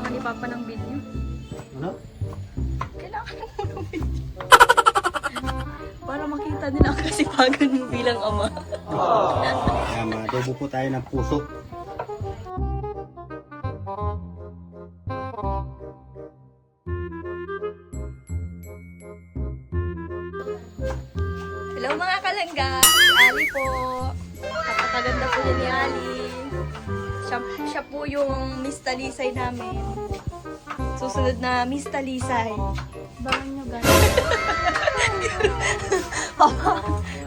kailangan ni Papa ng video. Ano? Kailangan mo ng video. Para makita nila ang kasipagan mo bilang ama. Kaya madobo po tayo ng puso. Hello mga kalangga! Si Ali po. Kapakaganda po niya ni Ali. Siya po yung Miss Talisay namin. Susunod na Miss Talisay. Bangan nyo guys.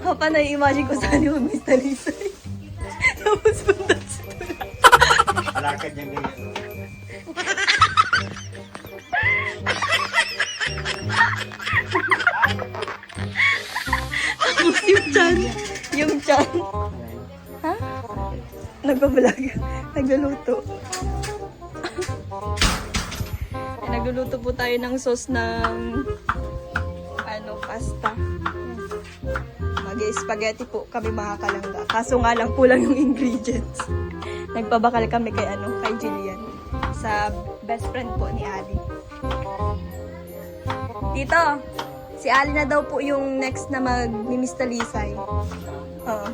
Papa, na-imagine ko saan yung Miss Talisay. Tapos punta siya. Alakad niya ganyan. Tapos yung chan. Yung chan. Ha? Nagbablog. Nagluluto. Nagluluto po tayo ng sauce ng pasta. Mag-spaghetti po kami mga kalangga. Kaso nga lang kulang yung ingredients. Nagpabakal kami kay Jillian. Sa best friend po ni Ali. Tito, si Ali na daw po yung next na mag-Miss Talisay. Oo.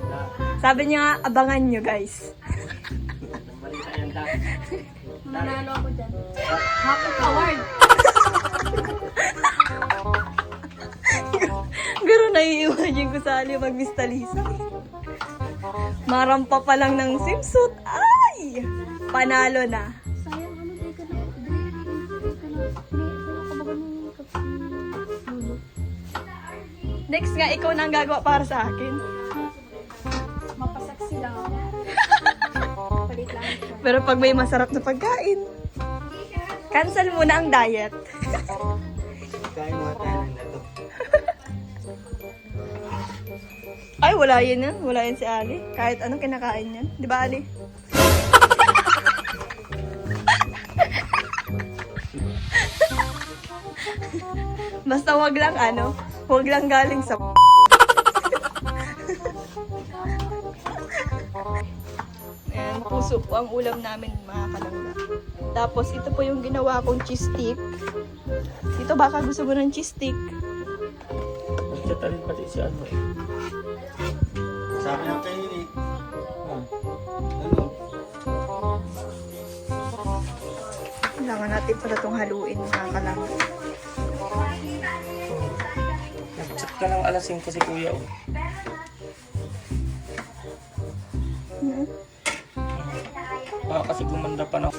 Sabi niya nga, abangan nyo guys. Mananalo ako dyan. Happy award! Pero nai-imagine ko sa Ali mag-Miss Talisay. Marampa pa lang ng swimsuit. Ay! Panalo na. Sayang ano di ka na lulu. Next nga, ikaw na ang gagawa para sa akin. Mapasaksi lang ako. Palit lang siya. Pero pag may masarap na pagkain, cancel muna ang diet. Kain mo tayo ng lato. Ay, wala yun yan. Wala yan si Ali. Kahit anong kinakain yan. Di ba, Ali? Basta wag lang wag lang galing sa Ayan, puso po ang ulam namin mga kalangga. Tapos ito po yung ginawa kong cheese stick. Dito baka gusto mo ng cheese stick. Nagtatalin pati si ano eh. Sabi ng kayo eh. Ano? Kailangan natin pala itong haluin mga kalangga. Nag-chat ka lang alas 5 si kuya oh. Kasi gumanda pa na.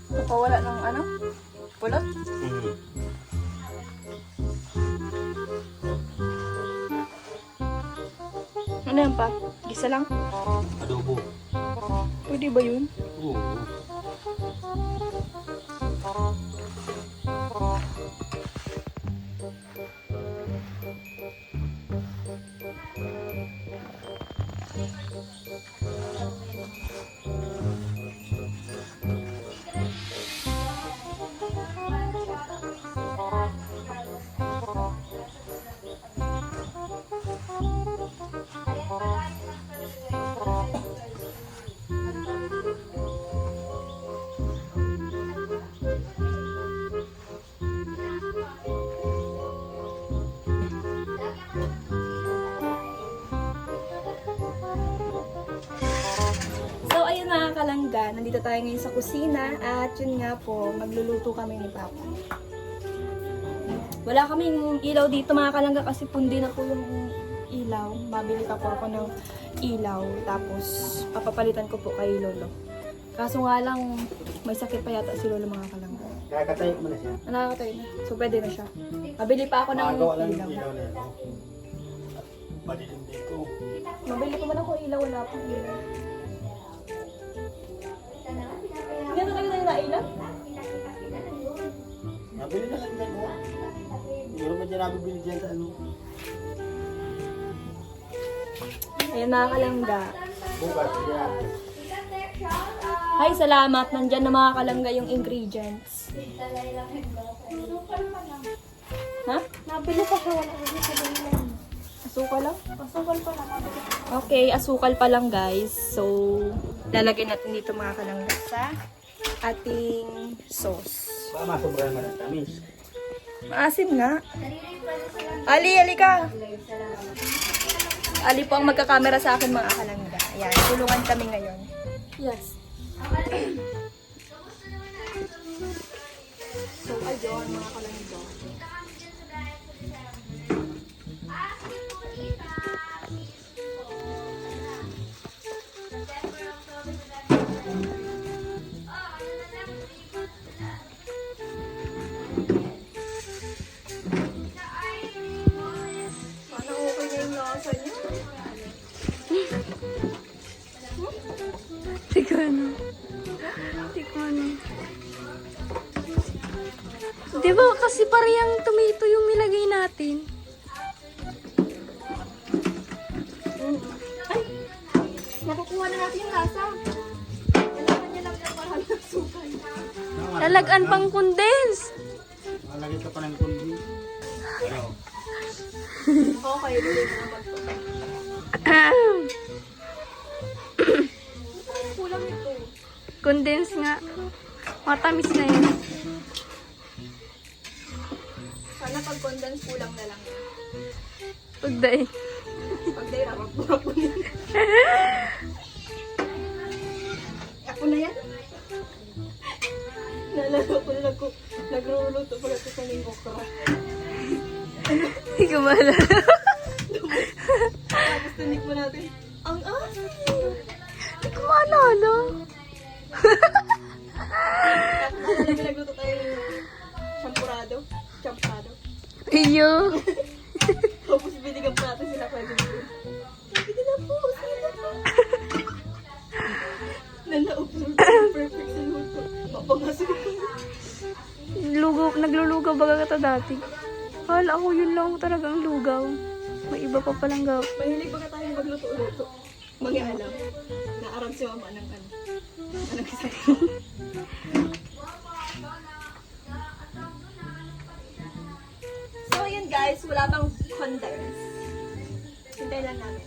Napawala ng pulot. Ano yan pa? Gisa lang? Adobo. Pwede ba yun? Oo. So, ayun mga kalangga, nandito tayo ngayon sa kusina at yun nga po, magluluto kami ni Papa. Wala kaming ilaw dito mga kalangga kasi pundi na po yung ilaw. Mabili pa po ako ng ilaw tapos papapalitan ko po kay Lolo. Kaso nga lang, may sakit pa yata si Lolo mga kalangga. Kakatayo mo na siya. Nakakatayo na. So, pwede na siya. Mabili pa ako ng Magawa lang ilaw. yung ilaw na yan. Malilindi ko. Mabili ko man ako ilaw, wala pang ilaw. Gano'n kayo na yung nailaw? Nabili na lang yan. Pero mo dyan nabibili dyan sa ano. Ayan mga kalangga. Bukas yan. Ay, salamat. Nandyan na mga kalangga yung ingredients. Ha? Nabili ko siya, wala ko sa ganyan. Asukal lang? Pasukal pa lang, nabili ko. Okay, asukal pa lang guys. So, lalagyan natin dito mga kalangga sa ating sauce. Baka masobrahan mo ng tamis. Maasim nga. Ali, ali ka. Ali po ang magkakamera sa akin mga kalangga. Ayan, tulungan kami ngayon. Yes. So, ayun mga kalangga. Ano okay na yung lasa niya? Tikman. Tikman. Di ba kasi parehang tomato yung nilagay natin? Ay! Nakukuha na natin yung lasa. Kailangan niya lang ng mahal ng sukal. Lalagan pang condense. Malagay ka pa ng kundi. Ano? Okay, tuloy na naman to. Kulang ito. Condense nga. Matamis na yun. Sana pag condense kulang na lang. Pagday. Pag day rapap po niya. Ako na yan. Nalala ko na nagluluto pala ito sa linggo okra. Hindi ko maalala. Tapos tinik mo natin. Ang asin! Hindi ko maalala. Tapos nagluto tayo ng champurado. Champurado. Iyo. Tapos binigyan pa natin sila pwede mo. Sige na po, sige na po. Nanaupload. Perfect sa luto. Mapangasin ko. Naglulugaw baga ka dati. Hala ako yun lang talagang lugaw. May iba pa palang gaw. Mahilig ba ka tayo magluto-luto? Mag-alam. Naaram si mama ng ano. Anong isa? So yun guys, wala pang condense. Hintay lang namin.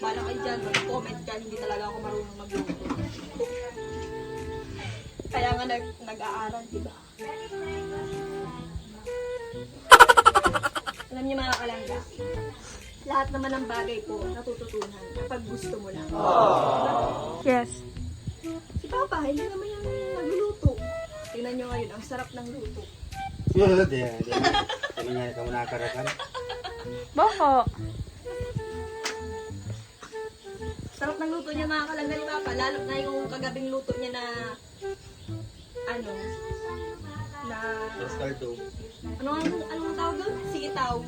Paano kayo dyan, mag-comment dyan, hindi talaga ako marunong magluto. Kaya nga nag-aaral, diba? Alam niyo mga kalangga, lahat naman ng bagay po natututunan kapag gusto mo lang. Yes. Si Papa, hindi naman yung nagluluto. Tingnan nyo ngayon, ang sarap ng luto. Yun, di. Kami nga ka muna nakarakan. Baka. Sarap ng luto niya mga kalangga ni Papa, lalo na yung kagabing luto niya na Tapos kaldo. anong tawag doon?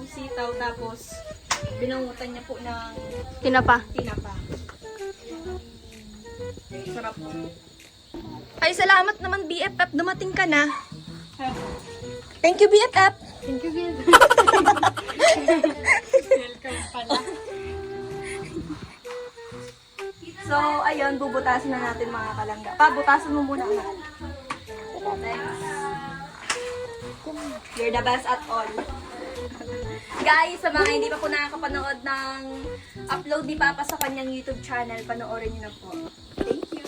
Sitaw, tapos binangutan niya po ng Tinapa. tinapa. Sarap. Ay, salamat naman BFF, dumating ka na. Thank you BFF. Thank you, Gil. So, ayun, bubutasin na natin mga kalangga. Butasin mo muna. Thanks. You're the best at all. Guys, sa mga hindi pa po nakakapanood ng upload ni Papa sa kanyang YouTube channel, panoorin niyo na po. Thank you.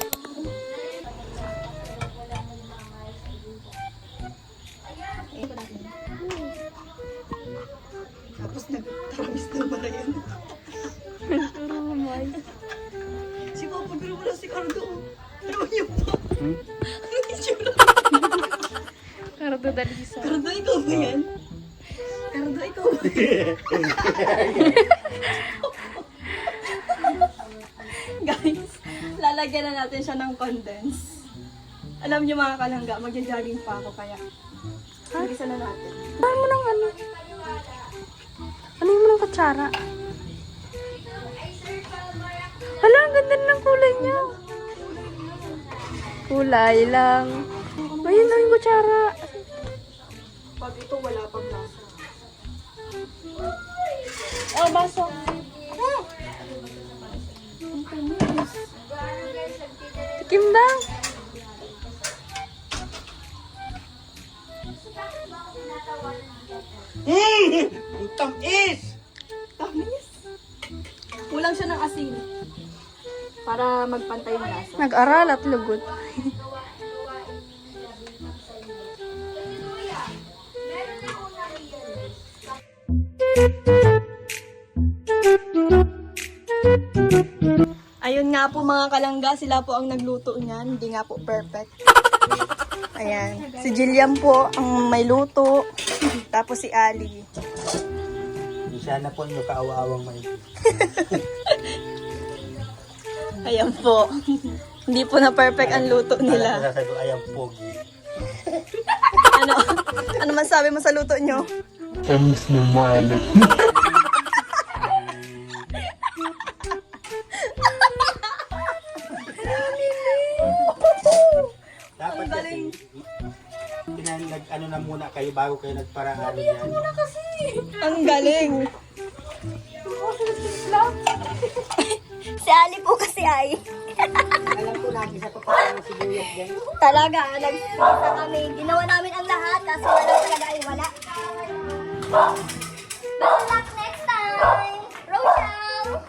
Tapos nagtaramis ng barayan. Si Papa, pero wala si Cardo. Ano yun pa? Ano itsura? Cardo Dalisa. Cardo, ikaw ba yan? Cardo, ikaw ba yan? Guys, lalagyan na natin siya ng condense. Alam niyo mga kalangga, magja-jogging pa ako kaya. Bilisan na natin. Ano mo ng ano? Ano mo ng kutsara? Hala, ang ganda ng kulay niya. Kulay lang. Ayun na yung kutsara. Pag ito, wala pang lasa. Oh, baso. Ang tamis. Kimbang! Ang tamis! Tamis. Kulang siya ng asin. Para magpantay yung lasa. Nag-aral at lugot. Ayun nga po mga kalangga, sila po ang nagluto niyan. Hindi nga po perfect. Ayan. Si Jillian po ang may luto. Tapos si Ali. Sana po nyo kaawa-awang may. Ayan po. Hindi po na perfect ang luto nila. Sasabi ko, ayang pogi. Ano? Ano man sabi mo sa luto nyo? Dapat Ang galing. ano na muna kayo bago kayo nagparaan yan. Ang galing. Si Ali po kasi ay. Alam ko lagi sa papaano si Buyok din. Talaga, nagpisa kami. Ginawa namin ang lahat, kaso wala talaga ay wala. Better luck next time! Rochelle!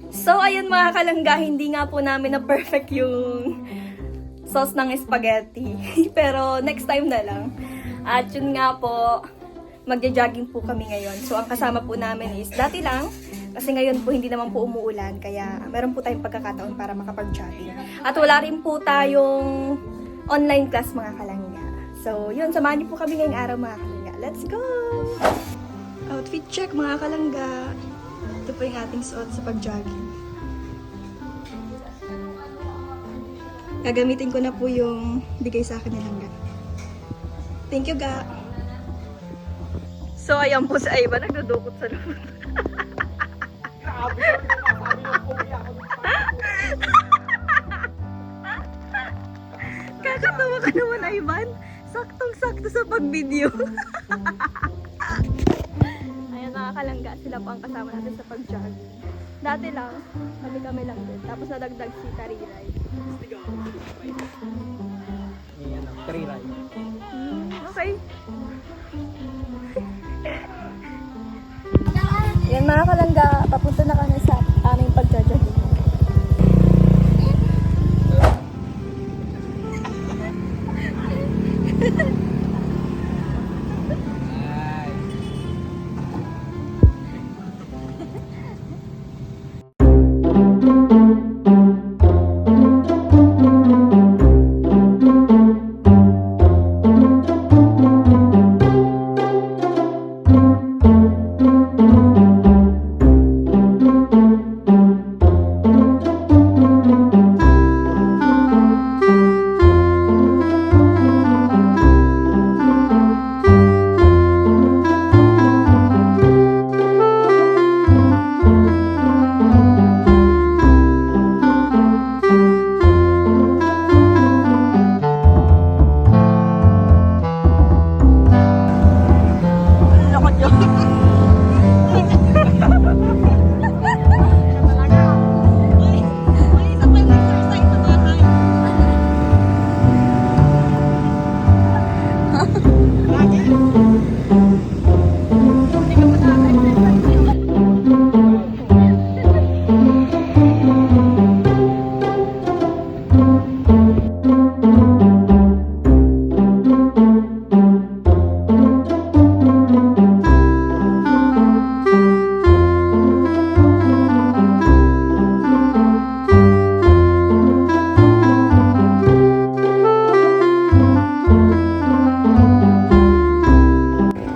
So, ayun mga kalangga, hindi nga po namin na perfect yung sauce ng spaghetti. Pero next time na lang. At yun nga po, magja-jogging po kami ngayon. So, ang kasama po namin is dati lang. Kasi ngayon po hindi naman po umuulan. Kaya meron po tayong pagkakataon para makapag-jogging. At wala rin po tayong online class mga kalangga. So, yun. Samahan niyo po kami ngayong araw mga kalangga. Let's go! Outfit check mga kalangga. Ito po yung ating suot sa pag-jogging. Gagamitin ko na po yung bigay sa akin ni Langga. Thank you, Ga. So, ayan po si Ivan. Nagdudukot sa loob. Kakatawa ka naman, Ivan. Saktong-sakto sa pag-video. Ayan, mga kalangga. Sila po ang kasama natin sa pag-jogging. Dati lang, kami lang din. Tapos nadagdag si Kariray. Triray. Okay. Yan mga kalangga, papunta na kami sa aming pag-jogging.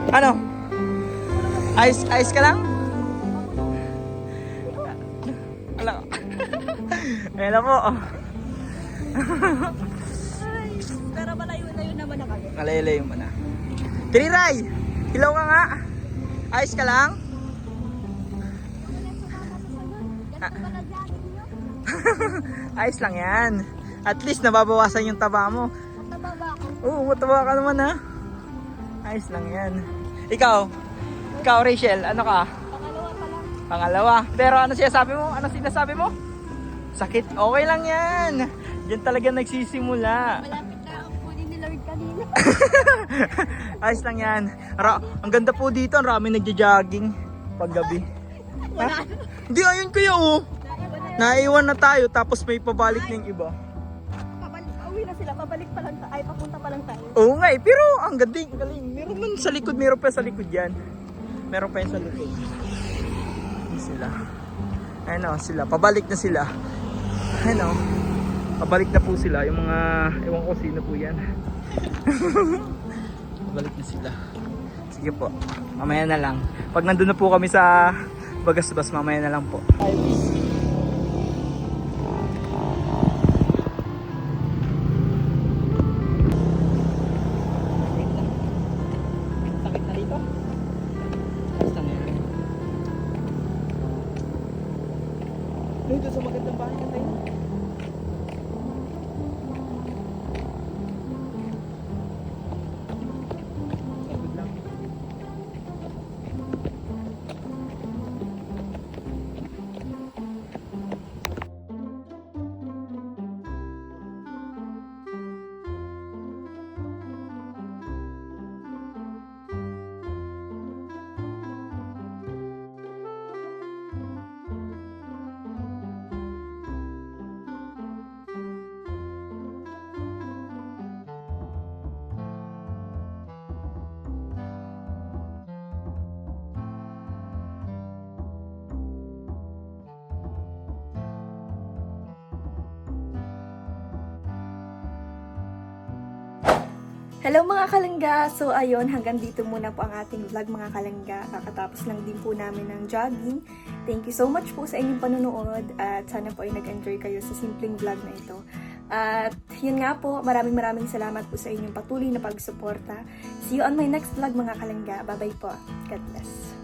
Ano? Ice ka lang? Ala ka. Ayan na po. Pero malayo-layo naman na kami. Malayo-layo mo na. Triray! Hilaw ka nga. Ice ka lang? Ice lang yan. At least nababawasan yung taba mo. Mataba ba ako? Oo, mataba ka naman ha. Ayos lang yan. Ikaw, Rachel, ano ka? Pangalawa pa lang. Pangalawa. Pero ano sinasabi mo? Ano sinasabi mo? Sakit? Okay lang yan. Diyan talaga nagsisimula. Malapit na ang kunin ni Lord kanina. Ayos lang yan. Ang ganda po dito. Ang rami nagja-jogging paggabi. Ha? Hindi, ayun kuya oh. Naiwan na tayo tapos may pabalik na yung iba. Uwi na sila, pabalik pa lang tayo. Ay, papunta pa lang tayo. Oo nga eh, pero ang galing, galing. Meron man sa likod, meron pa sa likod yan. Meron pa yan sa likod. Hindi sila. Ano, sila, pabalik na sila. Ano, pabalik na po sila. Yung mga, ewan ko sino po yan. Pabalik na sila. Sige po, mamaya na lang. Pag nandun na po kami sa Bagasbas, mamaya na lang po. Sakit na dito. Basta na yan. Dito sa magandang bahay na tayo. Sabit lang. Hello mga kalangga! So ayun, hanggang dito muna po ang ating vlog mga kalangga. Kakatapos lang din po namin ng jogging. Thank you so much po sa inyong panonood at sana po ay nag-enjoy kayo sa simpleng vlog na ito. At yun nga po, maraming salamat po sa inyong patuloy na pagsuporta. See you on my next vlog mga kalangga. Bye bye po. God bless.